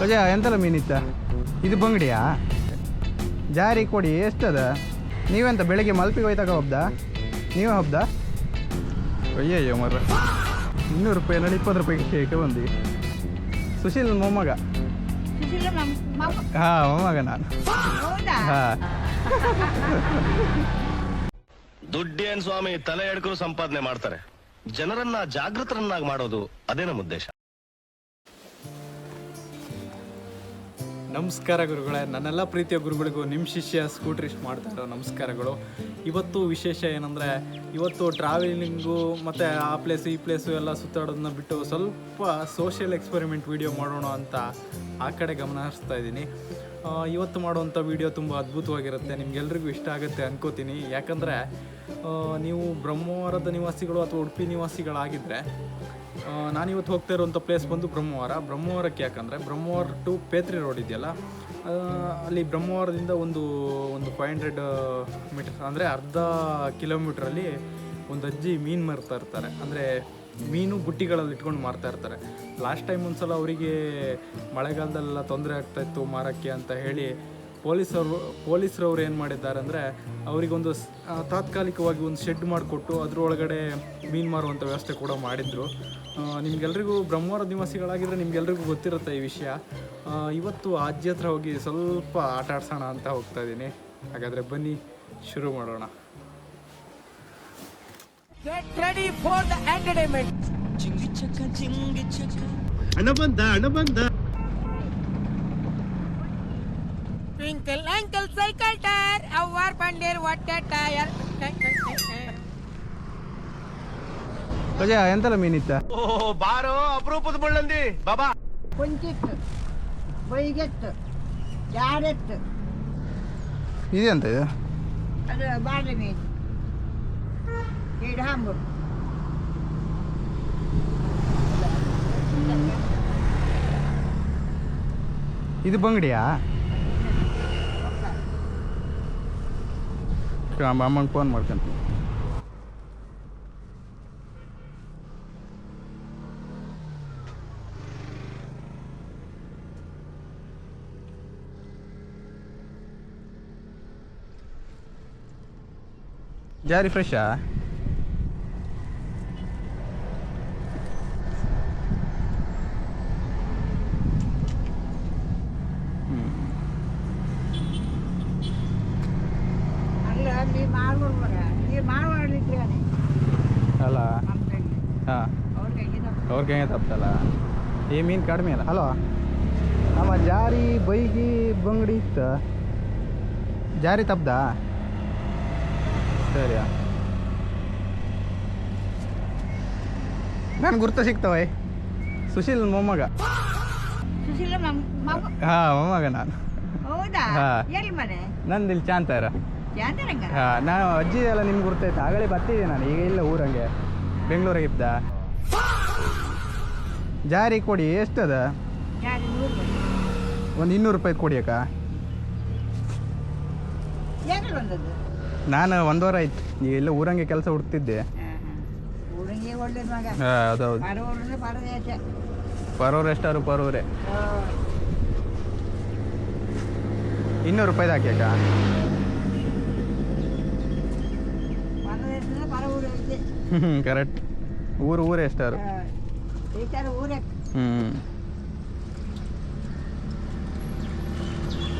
ಅಜಯ ಎಂತೆಲ್ಲ ಮೀನಿತ್ತ ಇದು ಬಂಗಡಿಯಾ ಜಾರಿ ಕೊಡಿ ಎಷ್ಟದ ನೀವೆಂತ ಬೆಳಿಗ್ಗೆ ಮಲ್ಪಿಗೆ ಹೋಯ್ತಾಗ ಹಬ್ದ ನೀವೇ ಹಬ್ದ ಅಯ್ಯಯ್ಯೋ ಮರ 200 ರೂಪಾಯಿ ನೋಡಿ 20 ರೂಪಾಯಿಗೆ ಕೇಕ್ ಬಂದು ಸುಶೀಲ್ ಮೊಮ್ಮಗ ಹಾಂ ಮೊಮ್ಮಗ ನಾನು ಹಾಂ ದುಡ್ಡೇನ್ ಸ್ವಾಮಿ ತಲೆ ಎಡ್ಕರು ಸಂಪಾದನೆ ಮಾಡ್ತಾರೆ ಜನರನ್ನ ಜಾಗೃತರನ್ನಾಗಿ ಮಾಡೋದು ಅದೇ ನಮ್ಮ ಉದ್ದೇಶ. ನಮಸ್ಕಾರ ಗುರುಗಳೇ, ನನ್ನೆಲ್ಲ ಪ್ರೀತಿಯ ಗುರುಗಳಿಗೂ ನಿಮ್ಮ ಶಿಷ್ಯ ಸ್ಕೂಟ್ರಿಸ್ಟ್ ಮಾಡ್ತಾ ಇರೋ ನಮಸ್ಕಾರಗಳು. ಇವತ್ತು ವಿಶೇಷ ಏನಂದರೆ, ಇವತ್ತು ಟ್ರಾವೆಲಿಂಗು ಮತ್ತು ಆ ಪ್ಲೇಸು ಈ ಪ್ಲೇಸು ಎಲ್ಲ ಸುತ್ತಾಡೋದನ್ನ ಬಿಟ್ಟು ಸ್ವಲ್ಪ ಸೋಷಿಯಲ್ ಎಕ್ಸ್ಪೆರಿಮೆಂಟ್ ವೀಡಿಯೋ ಮಾಡೋಣ ಅಂತ ಆ ಕಡೆ ಗಮನ ಹರಿಸ್ತಾ ಇದ್ದೀನಿ. ಇವತ್ತು ಮಾಡುವಂಥ ವೀಡಿಯೋ ತುಂಬ ಅದ್ಭುತವಾಗಿರುತ್ತೆ, ನಿಮ್ಗೆಲ್ರಿಗೂ ಇಷ್ಟ ಆಗುತ್ತೆ ಅನ್ಕೋತೀನಿ. ಯಾಕಂದರೆ ನೀವು ಬ್ರಹ್ಮವರದ ನಿವಾಸಿಗಳು ಅಥವಾ ಉಡುಪಿ ನಿವಾಸಿಗಳಾಗಿದ್ದರೆ, ನಾನಿವತ್ತು ಹೋಗ್ತಾ ಇರುವಂಥ ಪ್ಲೇಸ್ ಬಂದು ಬ್ರಹ್ಮವರಕ್ಕೆ. ಯಾಕಂದರೆ ಬ್ರಹ್ಮವರ ಟು ಪೇತ್ರಿ ರೋಡ್ ಇದೆಯಲ್ಲ, ಅಲ್ಲಿ ಬ್ರಹ್ಮವರದಿಂದ ಒಂದು 500 ಮೀಟರ್ ಅಂದರೆ ಅರ್ಧ ಕಿಲೋಮೀಟ್ರಲ್ಲಿ ಒಂದು ಅಜ್ಜಿ ಮೀನು ಮಾರ್ತಾ ಇರ್ತಾರೆ. ಅಂದರೆ ಮೀನು ಬುಟ್ಟಿಗಳಲ್ಲಿ ಇಟ್ಕೊಂಡು ಮಾರ್ತಾ ಇರ್ತಾರೆ. ಲಾಸ್ಟ್ ಟೈಮ್ ಒಂದು ಸಲ ಅವರಿಗೆ ಮಳೆಗಾಲದಲ್ಲೆಲ್ಲ ತೊಂದರೆ ಆಗ್ತಾಯಿತ್ತು ಮಾರೋಕ್ಕೆ ಅಂತ ಹೇಳಿ ಪೊಲೀಸರವ್ರು ಏನು ಮಾಡಿದ್ದಾರೆ ಅಂದರೆ, ಅವರಿಗೊಂದು ತಾತ್ಕಾಲಿಕವಾಗಿ ಒಂದು ಶೆಡ್ ಮಾಡಿಕೊಟ್ಟು ಅದರೊಳಗಡೆ ಮೀನು ಮಾರುವಂಥ ವ್ಯವಸ್ಥೆ ಕೂಡ ಮಾಡಿದರು. ನಿಮಗೆಲ್ರಿಗೂ ಬ್ರಹ್ಮವರ ನಿವಾಸಿಗಳಾಗಿದ್ದರೆ ನಿಮಗೆಲ್ರಿಗೂ ಗೊತ್ತಿರುತ್ತೆ ಈ ವಿಷಯ. ಇವತ್ತು ಅಜ್ಜಿ ಹತ್ರ ಹೋಗಿ ಸ್ವಲ್ಪ ಆಟ ಆಡ್ಸೋಣ ಅಂತ ಹೋಗ್ತಾ ಇದ್ದೀನಿ. ಹಾಗಾದರೆ ಬನ್ನಿ ಶುರು ಮಾಡೋಣ. Get ready for the entertainment. Chingy chaka. Anna banda. Twinkle ankle cycle tire, our bandir what a tire. Ajay ಎಂತೆಲ್ಲ ಮೀನಿತ್ತ ಬಾರೋ ಅಪರೂಪದ ಮುಳ್ಳಂದಿ ಬಾಬಾ. ಕುಂಚಿತ್ತು, ಬೈಗೆತ್ತು, ಜಾಡೆತ್ತು, ಇದೆಂತ ಇದು? ಅದು ಬಾಳೆ ಮೀನು, 2 ಹಾಂಬು. ಇದು ಬಂಗಡಿಯಾ? ಅಮ್ಮಂಗೆ ಫೋನ್ ಮಾಡ್ಕೊಂತೀನಿ. ಜಾರಿ ಫ್ರೆಶಾ? ಅಲ್ಲ ನೀ ಮಾಡ್ಲಿಕ್ಕೆ ಅಲ್ಲ ಹಾಂ ಅವ್ರಿಗೆ ಹೆಂಗೆ ತಪ್ಪಲ್ಲ. ಈ ಮೀನು ಕಡಿಮೆ ಅಲ್ಲ. ಹಲೋ, ನಮ್ಮ ಜಾರಿ ಬೈಗಿ ಬಂಗಡಿ ಇತ್ತು, ಜಾರಿ ತಪ್ಪದಾ? ಸರಿಯಾ, ನಾನು ಗುರ್ತ ಸಿಗ್ತವೆ. ಸುಶೀಲ್ ಮೊಮ್ಮಗ. ಹಾಂ ಮೊಮ್ಮಗ ನಾನು. ಹೌದಾ? ಹಾಂ, ಎಲ್ಲಿ ಮನೆ? ನಂದು ಇಲ್ಲಿ ಚಾಂತಾರ. ಹಾಂ, ನಾನು ಅಜ್ಜಿ ಎಲ್ಲ ನಿಮ್ಗೆ ಗುರ್ತೈತೆ. ಆಗಲೇ ಬರ್ತಿದ್ದೆ ನಾನು, ಈಗ ಇಲ್ಲ ಊರಂಗೆ ಬೆಂಗಳೂರಿಗೆ ಇದ್ದ. ಜಾರಿ ಕೊಡಿ ಎಷ್ಟದ? ಒಂದು 200 ರೂಪಾಯಿ ಕೊಡಿ ಅಕ್ಕ. ನಾನು 1 ವಾರ ಆಯ್ತು, ಈಗ ಇಲ್ಲ ಊರಂಗೆ ಕೆಲಸ ಹುಡ್ತಿದ್ದೆ. ಹಾಂ ಅದೌದು, ಪರೋರು ಎಷ್ಟಾರು ಪರೋರೆ. 200 ರೂಪಾಯಿದು ಹಾಕಿ ಅಕ್ಕ. ಕರೆಕ್ಟ್, ಊರೇ ಎಷ್ಟಾರು.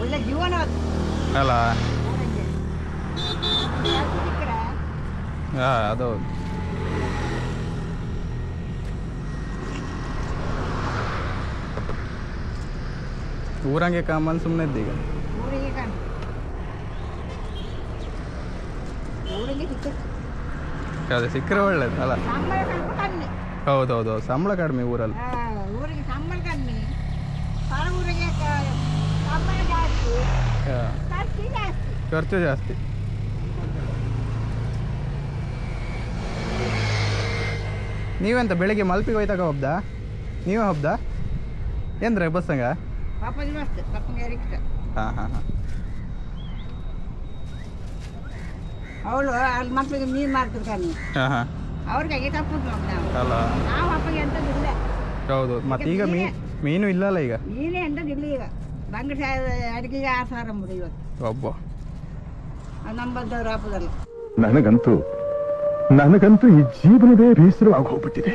ಒಳ್ಳೆ ಜೀವನ ಅಲ್ಲ. ಹಾಂ ಅದೌದು. ಊರಂಗೆ ಕಾಮನ್ ಸುಮ್ಮನೆ ಇದ್ದೀಗ. ಅದೇ ಸಿಕ್ಕರೆ ಒಳ್ಳೇದು ಅಲ್ಲ. ಹೌದೌದು, ಸಂಬಳ ಕಡಿಮೆ ಊರಲ್ಲಿ. ಊರಿಗೆ ಸಂಬಳ ಕಡಿಮೆ, ಹೊರ ಊರಿಗೆ ಸಂಬಳ ಜಾಸ್ತಿ, ಖರ್ಚು ಜಾಸ್ತಿ. ನೀವೆಂತ ಬೆಳಿಗ್ಗೆ ಮಲ್ಪಿಗೆ ಹೋಯ್ತಾಗ ಹಬ್ದ? ನೀವೇ ಹಬ್ದ ಏನ್ರೆ ಬಸ್ಸಂಗ? ಹಾಂ ಹಾಂ ಹಾಂ. ಅವಳು ಅಲ್ಲಿ ಮಕ್ಕಳಿಗೆ ಮೀನು ಮಾಡ್ತಿರ್ತಾನೆ. ಹಾಂ ಹಾಂ, ಅವ್ರಿಗೆ ತಪ್ಪು ಅಲ್ಲ. ನಾವು ಅಪ್ಪಗೆ ಅಂತ ಇಲ್ಲ. ಹೌದು, ಮತ್ತೆ ಈಗ ಮೀನು ಇಲ್ಲಲ್ಲ ಈಗ. ನೀನೇ ಎಂಥದ್ದು ಇಲ್ಲ ಈಗ. ಬಂಗಡೆ ಅಡುಗೆಗೆ 6,000 ಅಂಬುದು ಇವತ್ತು. ಒಬ್ಬ ನಂಬದ್ದವ್ರು ಹಾಪುದಲ್ಲ. ನನಗಂತೂ ಈ ಜೀವನವೇ ಬೇಸರವಾಗಿ ಹೋಗ್ಬಿಟ್ಟಿದೆ.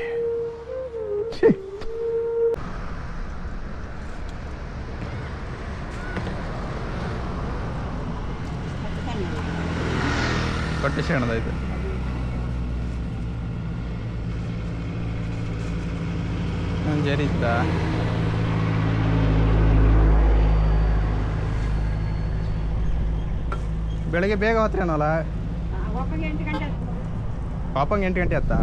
ಹೊಟ್ಟೆ ಶರಣದಾಯ್ತು. ಜರಿ ಇತ್ತ ಬೆಳಗ್ಗೆ ಬೇಗ ಹೋತ್ರೇನಲ್ಲ. ಒಬ್ಬಗೆ 8 ಗಂಟೆ. ಪಾಪಂಗೆ 8 ಗಂಟೆ ಆಯ್ತಾ?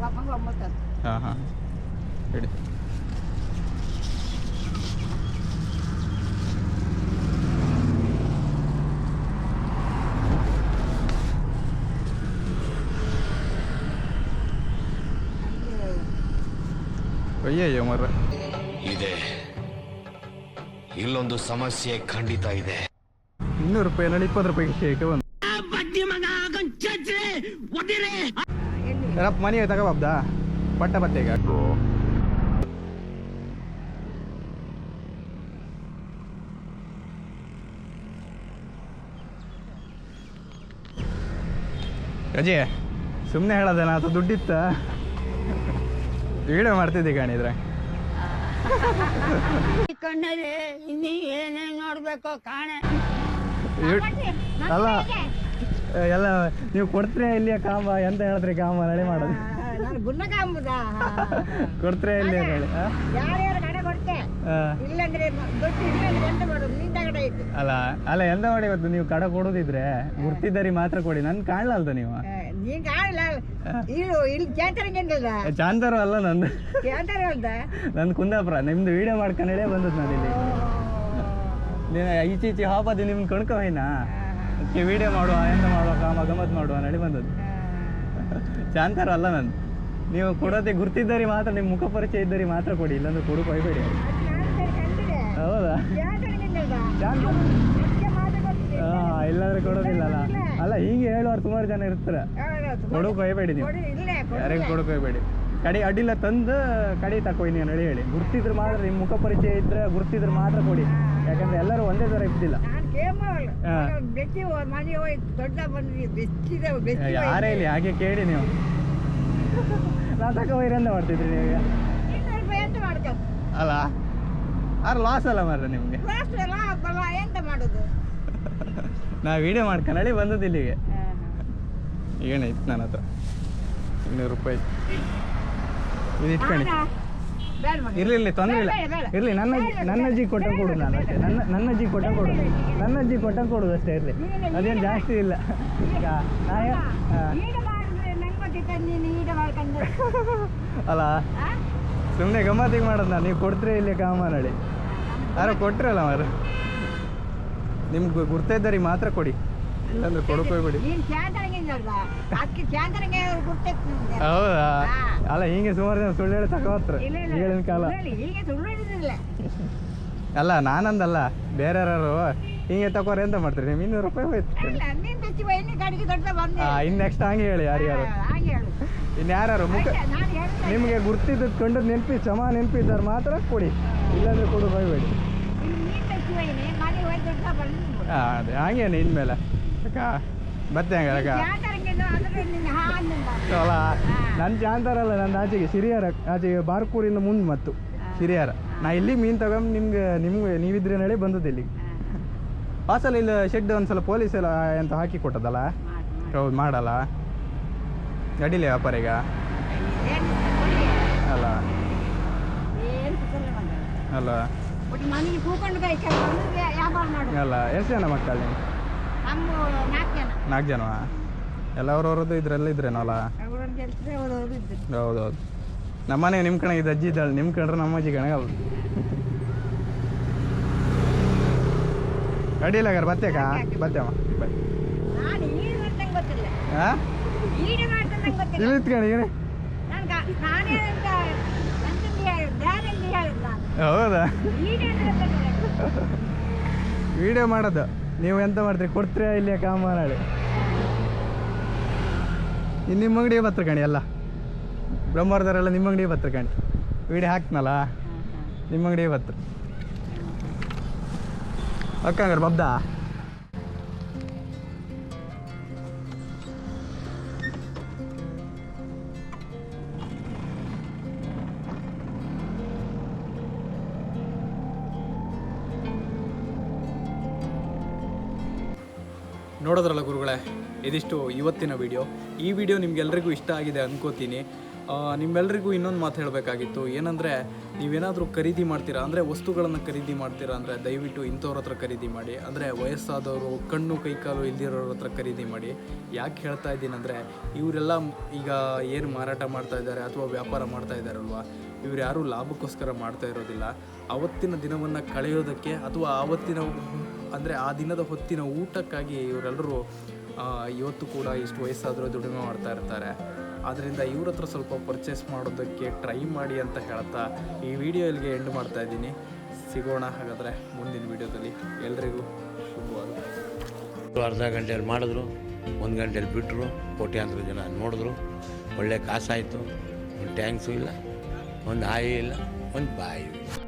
ಒಬ್ಬಂಗೆ 9. ಹಾಂ ಹಾಂ ಹೇಳಿ. ಅಯ್ಯಯ್ಯೋ ಮರ್ರೆ, ಇದೆ ಇಲ್ಲೊಂದು ಸಮಸ್ಯೆ ಖಂಡಿತ ಇದೆ. 200 ರೂಪಾಯಿನಲ್ಲಿ 20 ರೂಪಾಯಿಗೆ ಶೇಕ್ ಬಂದು ರಪ್ಪ ಮನೆಗೆ ತಗೋಬಾಬ್ದಾ ಪಟ್ಟ ಬತ್ತೆಗೆ ಹಾಕು. ರಜೆ ಸುಮ್ಮನೆ ಹೇಳೋದೇನ ಅಥವಾ ದುಡ್ಡಿತ್ತ ವಿಡಿಯೋ ಮಾಡ್ತಿದ್ದೆ ಕಾಣಿದ್ರೆ. ಕಣ್ಣಲ್ಲಿ ಇನ್ನೀ ಏನೇನು ನೋಡ್ಬೇಕು ಕಾಣೆ. ಅಲ್ಲ ಎಲ್ಲ ನೀವು ಕೊಡ್ತೀರಾ ಇಲ್ಲಿಯ ಕಾಮ ಎಂತ ಹೇಳಿದ್ರಿ? ಕಾಮ ನಡೆ ಮಾಡೋದು ನಾನು ಗುನ್ನಕಾಂಬುದ ಕೊಡ್ತೀರಾ ಇಲ್ಲಿ ಹೇಳಿ. ಯಾರ್ಯಾರು ಕಡೆ ಕೊಡ್ತೆ ಇಲ್ಲಂದ್ರೆ ದುಡ್ಡು ಇಲ್ಲಂದ್ರೆ ಎಂತ ಮಾಡೋದು? ನಿಂತ ಕಡೆ ಇತ್ತು. ಅಲ್ಲ ಎಂತ ಮಾಡಿ ಇವತ್ತು ನೀವು ಕಡೆ ಕೊಡೋದಿದ್ರೆ ಗುರ್ತಿದ್ದರಿ ಮಾತ್ರ ಕೊಡಿ. ನನ್ ಕಾಣ್ಲಲ್ದ ನೀವು? ನೀನ್ ಕಾಣಲ್ಲ. ಇಲ್ಲಿ ಕೇಂತರಂಗೆ ಚಾಂತಾರು ಅಲ್ಲ ನಂದು. ಕೇಂತರ ಹೇಳ್ದ ನಂದು ಕುಂದಾಪುರ. ನಿಮ್ದು ವಿಡಿಯೋ ಮಾಡ್ಕೊಂಡೇ ಬಂದದ್ದು ನಾನು ಇಲ್ಲಿ. ನೀನು ಈಚೀಚೆ ಹಾಪದಿ ನಿಮ್ಗೆ ಕಣ್ಕೊ ಹೋಯ್ನಾ ಅದಕ್ಕೆ ವಿಡಿಯೋ ಮಾಡುವ ಎಂತ ಮಾಡುವ ಕಾಮ ಗಮತ್ ಮಾಡುವ ನಡಿ ಬಂದದ್ದು. ಚಾಂತಾರು ಅಲ್ಲ ನಂದು. ನೀವು ಕೊಡೋದೇ ಗುರ್ತಿದ್ದರಿ ಮಾತ್ರ, ನಿಮ್ಮ ಮುಖ ಪರಿಚಯ ಇದ್ದರಿ ಮಾತ್ರ ಕೊಡಿ, ಇಲ್ಲಾಂದ್ರೆ ಕೊಡಕ್ಕೆ ಹೋಗ್ಬೇಡಿ. ಹೌದಾ? ಇಲ್ಲಾಂದ್ರೆ ಕೊಡೋದಿಲ್ಲಲ್ಲ. ಅಲ್ಲ ಹೀಗೆ ಹೇಳುವಾರು ಸುಮಾರು ಜನ ಇರ್ತಾರೆ. ಕೊಡಕ್ಕೆ ಹೋಗ್ಬೇಡಿ ನೀವು, ಯಾರಿಗೆ ಕೊಡಕ್ಕೆ ಹೋಗ್ಬೇಡಿ. ಕಡೆ ಅಡ್ಡಿಲ್ಲ ತಂದು ಕಡೆ ತಕೊಯ್ ನೀವು ನಡಿ ಹೇಳಿ. ಗುರ್ತಿದ್ರೆ ಮಾತ್ರ, ನಿಮ್ಮ ಮುಖ ಪರಿಚಯ ಇದ್ರೆ ಗುರ್ತಿದ್ರೆ ಮಾತ್ರ ಕೊಡಿ. ಯಾಕಂದ್ರೆ ಎಲ್ಲರೂ ಒಂದೇ ಥರ ಇದ್ದಿಲ್ಲ. ಯಾರೇ ಇಲ್ಲಿ ಹಾಗೆ ಕೇಳಿ ನೀವು. ನಾ ತಕೋಯ್ರಿ ಅಂತ ಮಾಡ್ತಿದ್ರಿ ನೀವು. ಅಲ್ಲ ಆರು ಲಾಸ್ ಅಲ್ಲ ಮಾರ್ರೆ ನಿಮಗೆ. ಎಂತ ಮಾಡುದು? ನಾ ವಿಡಿಯೋ ಮಾಡ್ಕೊಂಡಿ ಬಂದದ್ದು ಇಲ್ಲಿಗೆ. ಏನಾಯ್ತು ನನ್ನ ಹತ್ರ 200 ರೂಪಾಯಿ ಇದು ಇಟ್ಕೊಂಡು. ಇರ್ಲಿ ತೊಂದರೆ ಇಲ್ಲ, ಇರ್ಲಿ. ನನ್ನ ಅಜ್ಜಿ ಕೊಟ್ಟ ಕೊಡು ನಾನು ಅಷ್ಟೇ. ನನ್ನ ಅಜ್ಜಿ ಕೊಟ್ಟ ಕೊಡು, ನನ್ನ ಅಜ್ಜಿ ಕೊಟ್ಟ ಕೊಡುದು ಅಷ್ಟೇ. ಇರ್ಲಿ, ಅದೇನು ಜಾಸ್ತಿ ಇಲ್ಲ. ಅಲ್ಲ ಸುಮ್ಮನೆ ಗಮ್ಮತ್ತಿಗೆ ಮಾಡೋದು ನಾನು. ನೀವು ಕೊಡ್ತೀರಿ ಇಲ್ಲಿ ಕಾಮ ನಡಿ. ಯಾರೋ ಕೊಟ್ರಲ್ಲ ಮಾರು. ನಿಮ್ಗೆ ಗುರ್ತಿದ್ದರಿ ಮಾತ್ರ ಕೊಡಿ, ಇಲ್ಲಾಂದ್ರೆ ಕೊಡಕ್ಕೆ ಹೋಗ್ಬೇಡಿ. ಹೌದಾ? ಅಲ್ಲ ಹಿಂಗೆ ಸುಮಾರು ಜನ ಸುಳ್ಳು ಹೇಳಿ ತಗೋತ್ರ ಈಗಿನ ಕಾಲ. ಅಲ್ಲ ನಾನಂದಲ್ಲ, ಬೇರೆ ಯಾರು ಹಿಂಗೆ ತಗೋರಿ ಎಂತ ಮಾಡ್ತೀರಿ ನೀವು? 200 ರೂಪಾಯಿ ಹೋಯ್ತು. ಇನ್ನು ನೆಕ್ಸ್ಟ್ ಹಂಗೆ ಹೇಳಿ ಯಾರ್ಯಾರು. ಇನ್ಯಾರು ಮುಖ ನಿಮಗೆ ಗುರ್ತಿದ್ದು ಕಂಡದ್ದು ನೆನಪಿದ್ದಾರೆ ಮಾತ್ರ ಕೊಡಿ, ಇಲ್ಲಾಂದ್ರೆ ಕೊಡು ಹೋಗ್ಬೇಡಿ. ಅದೇ ಹಂಗೇನೆ ಇನ್ಮೇಲೆ ಮತ್ತೆ ಹಂಗ ಅಲ್ಲ. ನನ್ನ ಚಾಂತಾರಲ್ಲ, ನನ್ನ ಆಚೆಗೆ ಸಿರಿಯಾರ, ಆಚೆಗೆ ಬಾರ್ಕೂರಿಂದ ಮುಂದೆ ಮತ್ತು ಸಿರಿಯಾರ. ನಾ ಇಲ್ಲಿ ಮೀನು ತಗೊಂಡು ನಿಮ್ಗೆ ನೀವಿದ್ರೆ ನಡೆ ಬಂದದ್ದು ಇಲ್ಲಿಗೆ. ಹಾಸಲ ಇಲ್ಲಿ ಶೆಡ್ ಒಂದ್ಸಲ ಪೊಲೀಸ್ ಎಲ್ಲ ಎಂತ ಹಾಕಿ ಕೊಟ್ಟದಲ್ಲ. ಹೌದು ಮಾಡಲ್ಲ ಅಡಿಲೇ ವ್ಯಾಪಾರ ಈಗ ಅಲ್ಲ. ಅಲ್ಲ ಅಲ್ಲ ಎಷ್ಟು ಜನ ಮಕ್ಕಳು ನೀವು? 4 ಜನವಾ? ಎಲ್ಲ ಅವ್ರವ್ರದ್ದು ಇದ್ರೆಲ್ಲ ಇದ್ರೇನಲ್ಲ? ಹೌದೌದು. ನಮ್ಮನೆ ನಿಮ್ಮ ಕಡೆ ಇದು ಅಜ್ಜಿ ಇದ್ದಾಳೆ, ನಿಮ್ಮ ಕಂಡ್ರೆ ನಮ್ಮ ಅಜ್ಜಿ ಕಣಗ ಅಡಿಲ್ಲ ಹಾಗಾರೆ. ಬತ್ತೇಕ ಬತ್ತೇಮ್ಮ ಬೈ. ಹಾಂ ಇಲ್ಲಿ ಇತ್ಕಣಿ ಏನೇ? ಹೌದಾ? ವಿಡಿಯೋ ಮಾಡೋದು ನೀವು ಎಂತ ಮಾಡ್ತೀರಿ? ಕೊಡ್ತೀರಾ ಇಲ್ಲಿಯ ಕಾಮ ನಾಳೆ? ಇನ್ನು ನಿಮ್ಮ ಅಂಗಡಿಗೆ ಬರ್ತಕಣಿ ಎಲ್ಲ ಬ್ರಹ್ಮವರದವರೆಲ್ಲ ನಿಮ್ಮ ಅಂಗಡಿಗೆ ಬರ್ತಕಣಿ. ವಿಡಿಯೋ ಹಾಕ್ನಲ್ಲ ನಿಮ್ಮ ಅಂಗಡಿ 50. ಅಕ್ಕ ಹಂಗಾರೆ ಬಬ್ದಾ ನೋಡೋದ್ರಲ್ಲ ಗುರುಗಳೇ, ಇದಿಷ್ಟು ಇವತ್ತಿನ ವಿಡಿಯೋ. ಈ ವಿಡಿಯೋ ನಿಮ್ಗೆಲ್ರಿಗೂ ಇಷ್ಟ ಆಗಿದೆ ಅನ್ಕೋತೀನಿ. ನಿಮ್ಮೆಲ್ರಿಗೂ ಇನ್ನೊಂದು ಮಾತು ಹೇಳಬೇಕಾಗಿತ್ತು. ಏನಂದರೆ, ನೀವೇನಾದರೂ ಖರೀದಿ ಮಾಡ್ತೀರಾ ಅಂದರೆ ವಸ್ತುಗಳನ್ನು ಖರೀದಿ ಮಾಡ್ತೀರಾ ಅಂದರೆ ದಯವಿಟ್ಟು ಇಂಥವ್ರ ಹತ್ರ ಖರೀದಿ ಮಾಡಿ. ಅಂದರೆ ವಯಸ್ಸಾದವರು, ಕಣ್ಣು ಕೈಕಾಲು ಇಲ್ದಿರೋರ ಹತ್ರ ಖರೀದಿ ಮಾಡಿ. ಯಾಕೆ ಹೇಳ್ತಾ ಇದ್ದೀನಿ ಅಂದರೆ, ಇವರೆಲ್ಲ ಈಗ ಏನು ಮಾರಾಟ ಮಾಡ್ತಾ ಇದ್ದಾರೆ ಅಥವಾ ವ್ಯಾಪಾರ ಮಾಡ್ತಾ ಇದ್ದಾರಲ್ವ, ಇವ್ರು ಯಾರೂ ಲಾಭಕ್ಕೋಸ್ಕರ ಮಾಡ್ತಾ ಇರೋದಿಲ್ಲ. ಆವತ್ತಿನ ದಿನವನ್ನು ಕಳೆಯೋದಕ್ಕೆ ಅಥವಾ ಅಂದರೆ ಆ ದಿನದ ಹೊತ್ತಿನ ಊಟಕ್ಕಾಗಿ ಇವರೆಲ್ಲರೂ ಇವತ್ತು ಕೂಡ ಇಷ್ಟು ವಯಸ್ಸಾದರೂ ದುಡಿಮೆ ಮಾಡ್ತಾ ಇರ್ತಾರೆ. ಆದ್ದರಿಂದ ಇವ್ರ ಹತ್ರ ಸ್ವಲ್ಪ ಪರ್ಚೇಸ್ ಮಾಡೋದಕ್ಕೆ ಟ್ರೈ ಮಾಡಿ ಅಂತ ಹೇಳ್ತಾ ಈ ವಿಡಿಯೋ ಇಲ್ಲಿಗೆ ಎಂಡ್ ಮಾಡ್ತಾ ಇದ್ದೀನಿ. ಸಿಗೋಣ ಹಾಗಾದರೆ ಮುಂದಿನ ವಿಡಿಯೋದಲ್ಲಿ. ಎಲ್ರಿಗೂ ಶುಭವಾಗಲಿ. ಅರ್ಧ ಗಂಟೆಯಲ್ಲಿ ಮಾಡಿದ್ರು, 1 ಗಂಟೆಯಲ್ಲಿ ಬಿಟ್ಟರು, ಕೋಟ್ಯಾಂತರ ಜನ ನೋಡಿದ್ರು, ಒಳ್ಳೆ ಕಾಸಾಯಿತು. ಒಂದು ಟ್ಯಾಂಕ್ಸು ಇಲ್ಲ, ಒಂದು ಹಾಯಿ ಇಲ್ಲ, ಒಂದು ಬಾಯಿ ಇಲ್ಲ.